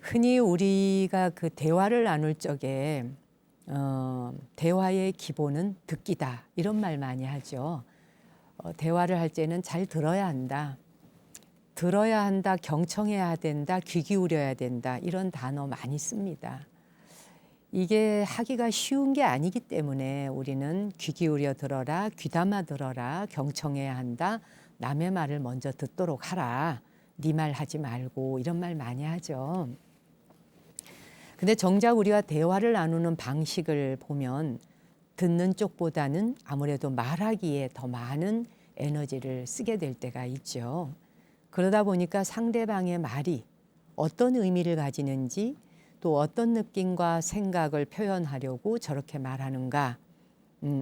흔히 우리가 그 대화를 나눌 적에 대화의 기본은 듣기다 이런 말 많이 하죠. 대화를 할 때는 잘 들어야 한다. 들어야 한다, 경청해야 된다, 귀 기울여야 된다 이런 단어 많이 씁니다. 이게 하기가 쉬운 게 아니기 때문에 우리는 귀 기울여 들어라, 귀담아 들어라, 경청해야 한다, 남의 말을 먼저 듣도록 하라, 네 말 하지 말고 이런 말 많이 하죠. 근데 정작 우리가 대화를 나누는 방식을 보면 듣는 쪽보다는 아무래도 말하기에 더 많은 에너지를 쓰게 될 때가 있죠. 그러다 보니까 상대방의 말이 어떤 의미를 가지는지 또 어떤 느낌과 생각을 표현하려고 저렇게 말하는가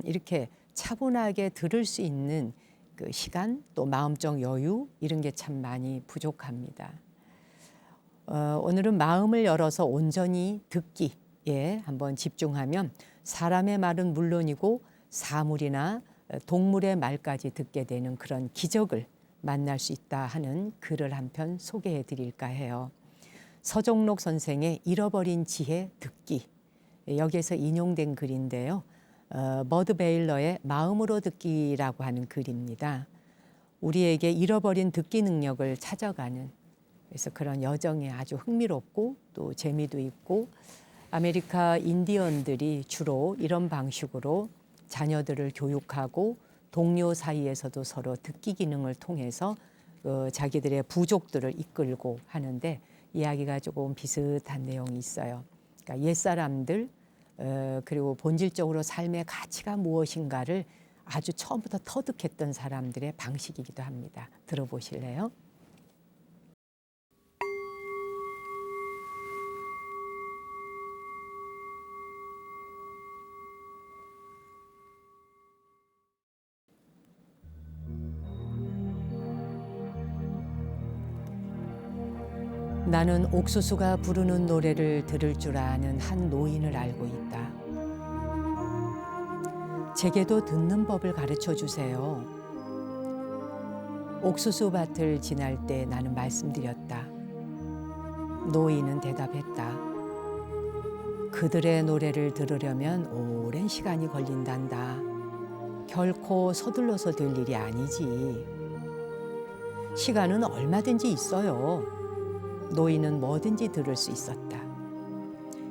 이렇게 차분하게 들을 수 있는 그 시간 또 마음적 여유 이런 게 참 많이 부족합니다. 오늘은 마음을 열어서 온전히 듣기에 한번 집중하면 사람의 말은 물론이고 사물이나 동물의 말까지 듣게 되는 그런 기적을 만날 수 있다 하는 글을 한 편 소개해 드릴까 해요. 서종록 선생의 잃어버린 지혜 듣기, 여기에서 인용된 글인데요. 머드 베일러의 마음으로 듣기라고 하는 글입니다. 우리에게 잃어버린 듣기 능력을 찾아가는, 그래서 그런 여정이 아주 흥미롭고 또 재미도 있고, 아메리카 인디언들이 주로 이런 방식으로 자녀들을 교육하고 동료 사이에서도 서로 듣기 기능을 통해서 자기들의 부족들을 이끌고 하는데 이야기가 조금 비슷한 내용이 있어요. 그러니까 옛사람들 그리고 본질적으로 삶의 가치가 무엇인가를 아주 처음부터 터득했던 사람들의 방식이기도 합니다. 들어보실래요? 나는 옥수수가 부르는 노래를 들을 줄 아는 한 노인을 알고 있다. 제게도 듣는 법을 가르쳐 주세요. 옥수수 밭을 지날 때 나는 말씀드렸다. 노인은 대답했다. 그들의 노래를 들으려면 오랜 시간이 걸린단다. 결코 서둘러서 될 일이 아니지. 시간은 얼마든지 있어요. 노인은 뭐든지 들을 수 있었다.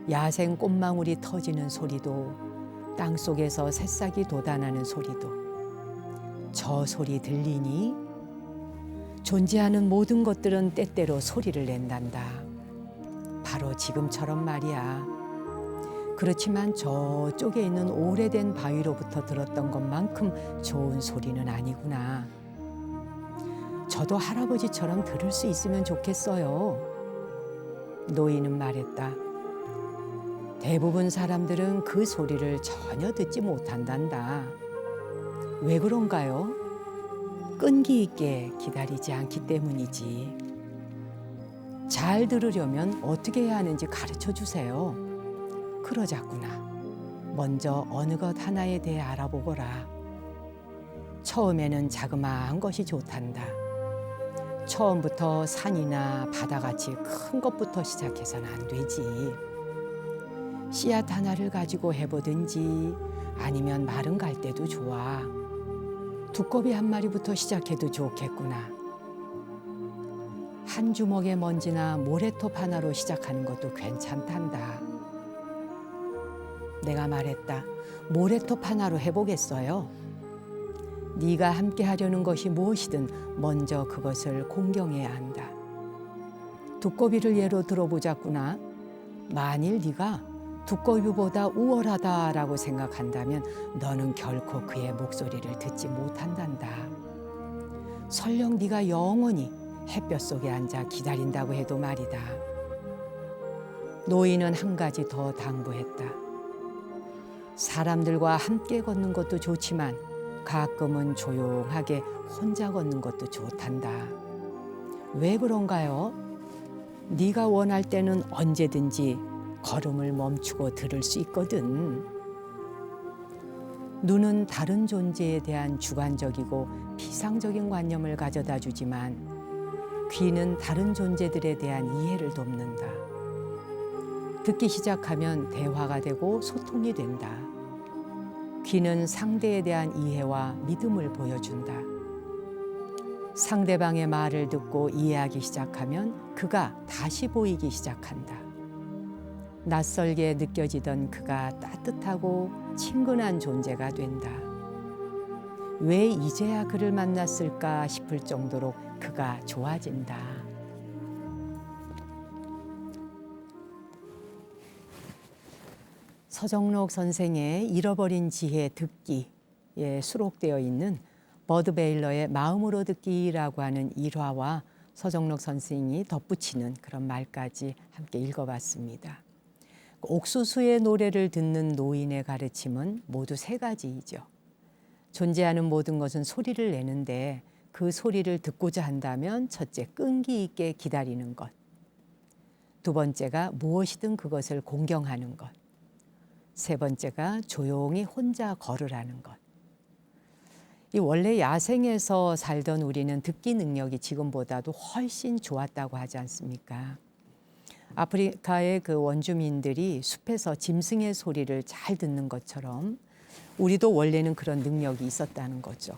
야생 꽃망울이 터지는 소리도, 땅속에서 새싹이 돋아나는 소리도. 저 소리 들리니? 존재하는 모든 것들은 때때로 소리를 낸단다. 바로 지금처럼 말이야. 그렇지만 저쪽에 있는 오래된 바위로부터 들었던 것만큼 좋은 소리는 아니구나. 저도 할아버지처럼 들을 수 있으면 좋겠어요. 노인은 말했다. 대부분 사람들은 그 소리를 전혀 듣지 못한단다. 왜 그런가요? 끈기 있게 기다리지 않기 때문이지. 잘 들으려면 어떻게 해야 하는지 가르쳐 주세요. 그러자꾸나. 먼저 어느 것 하나에 대해 알아보거라. 처음에는 자그마한 것이 좋단다. 처음부터 산이나 바다같이 큰 것부터 시작해서는 안 되지. 씨앗 하나를 가지고 해보든지 아니면 마른 갈대도 좋아. 두꺼비 한 마리부터 시작해도 좋겠구나. 한 주먹의 먼지나 모래톱 하나로 시작하는 것도 괜찮단다. 내가 말했다. 모래톱 하나로 해보겠어요. 네가 함께 하려는 것이 무엇이든 먼저 그것을 공경해야 한다. 두꺼비를 예로 들어보자꾸나. 만일 네가 두꺼비보다 우월하다라고 생각한다면 너는 결코 그의 목소리를 듣지 못한단다. 설령 네가 영원히 햇볕 속에 앉아 기다린다고 해도 말이다. 노인은 한 가지 더 당부했다. 사람들과 함께 걷는 것도 좋지만 가끔은 조용하게 혼자 걷는 것도 좋단다. 왜 그런가요? 네가 원할 때는 언제든지 걸음을 멈추고 들을 수 있거든. 눈은 다른 존재에 대한 주관적이고 피상적인 관념을 가져다 주지만 귀는 다른 존재들에 대한 이해를 돕는다. 듣기 시작하면 대화가 되고 소통이 된다. 귀는 상대에 대한 이해와 믿음을 보여준다. 상대방의 말을 듣고 이해하기 시작하면 그가 다시 보이기 시작한다. 낯설게 느껴지던 그가 따뜻하고 친근한 존재가 된다. 왜 이제야 그를 만났을까 싶을 정도로 그가 좋아진다. 서정록 선생의 잃어버린 지혜 듣기에 수록되어 있는 버드 베일러의 마음으로 듣기라고 하는 일화와 서정록 선생이 덧붙이는 그런 말까지 함께 읽어봤습니다. 옥수수의 노래를 듣는 노인의 가르침은 모두 세 가지이죠. 존재하는 모든 것은 소리를 내는데 그 소리를 듣고자 한다면 첫째, 끈기 있게 기다리는 것. 두 번째가 무엇이든 그것을 공경하는 것. 세 번째가 조용히 혼자 걸으라는 것. 이 원래 야생에서 살던 우리는 듣기 능력이 지금보다도 훨씬 좋았다고 하지 않습니까? 아프리카의 그 원주민들이 숲에서 짐승의 소리를 잘 듣는 것처럼 우리도 원래는 그런 능력이 있었다는 거죠.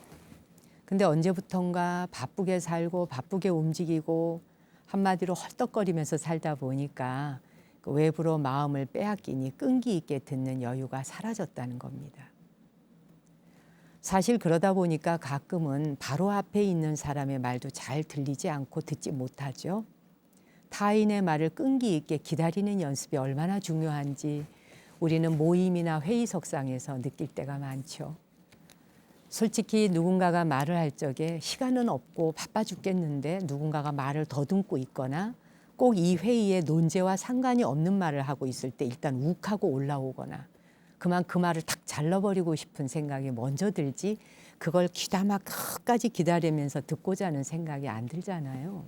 근데 언제부턴가 바쁘게 살고 바쁘게 움직이고 한마디로 헐떡거리면서 살다 보니까 그 외부로 마음을 빼앗기니 끈기 있게 듣는 여유가 사라졌다는 겁니다. 사실 그러다 보니까 가끔은 바로 앞에 있는 사람의 말도 잘 들리지 않고 듣지 못하죠. 타인의 말을 끈기 있게 기다리는 연습이 얼마나 중요한지 우리는 모임이나 회의석상에서 느낄 때가 많죠. 솔직히 누군가가 말을 할 적에 시간은 없고 바빠 죽겠는데 누군가가 말을 더듬고 있거나 꼭 이 회의에 논제와 상관이 없는 말을 하고 있을 때 일단 욱하고 올라오거나 그만 그 말을 탁 잘라버리고 싶은 생각이 먼저 들지 그걸 귀담아 끝까지 기다리면서 듣고자 하는 생각이 안 들잖아요.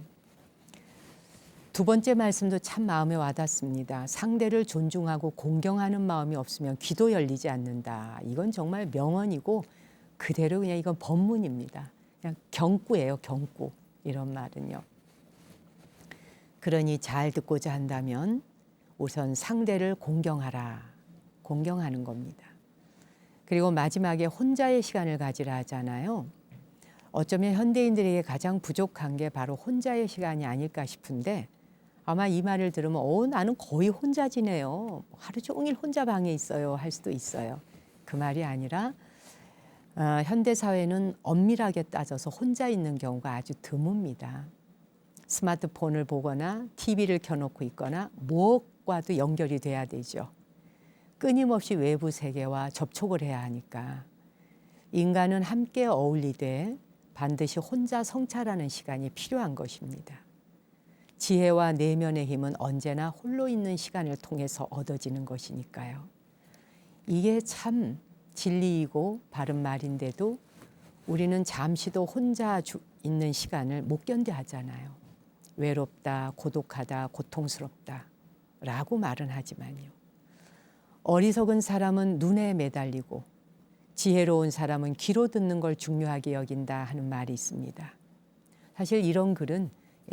두 번째 말씀도 참 마음에 와닿습니다. 상대를 존중하고 공경하는 마음이 없으면 귀도 열리지 않는다. 이건 정말 명언이고 그대로 그냥 이건 법문입니다. 그냥 경구예요, 경구. 이런 말은요. 그러니 잘 듣고자 한다면 우선 상대를 공경하라. 공경하는 겁니다. 그리고 마지막에 혼자의 시간을 가지라 하잖아요. 어쩌면 현대인들에게 가장 부족한 게 바로 혼자의 시간이 아닐까 싶은데 아마 이 말을 들으면 나는 거의 혼자 지내요. 하루 종일 혼자 방에 있어요 할 수도 있어요. 그 말이 아니라 현대 사회는 엄밀하게 따져서 혼자 있는 경우가 아주 드뭅니다. 스마트폰을 보거나 TV를 켜놓고 있거나 무엇과도 연결이 돼야 되죠. 끊임없이 외부 세계와 접촉을 해야 하니까 인간은 함께 어울리되 반드시 혼자 성찰하는 시간이 필요한 것입니다. 지혜와 내면의 힘은 언제나 홀로 있는 시간을 통해서 얻어지는 것이니까요. 이게 참 진리이고 바른 말인데도 우리는 잠시도 혼자 있는 시간을 못 견뎌 하잖아요. 외롭다, 고독하다, 고통스럽다 라고 말은 하지만요. 어리석은 사람은 눈에 매달리고 지혜로운 사람은 귀로 듣는 걸 중요하게 여긴다 하는 말이 있습니다. 사실 이런 글은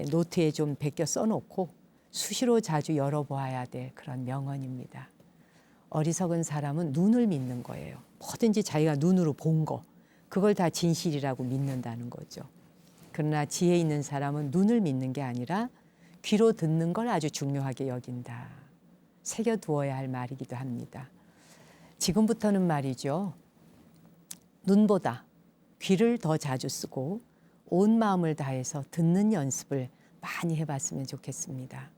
노트에 좀 베껴 써놓고 수시로 자주 열어보아야 될 그런 명언입니다. 어리석은 사람은 눈을 믿는 거예요. 뭐든지 자기가 눈으로 본 거, 그걸 다 진실이라고 믿는다는 거죠. 그러나 지혜 있는 사람은 눈을 믿는 게 아니라 귀로 듣는 걸 아주 중요하게 여긴다. 새겨두어야 할 말이기도 합니다. 지금부터는 말이죠. 눈보다 귀를 더 자주 쓰고 온 마음을 다해서 듣는 연습을 많이 해봤으면 좋겠습니다.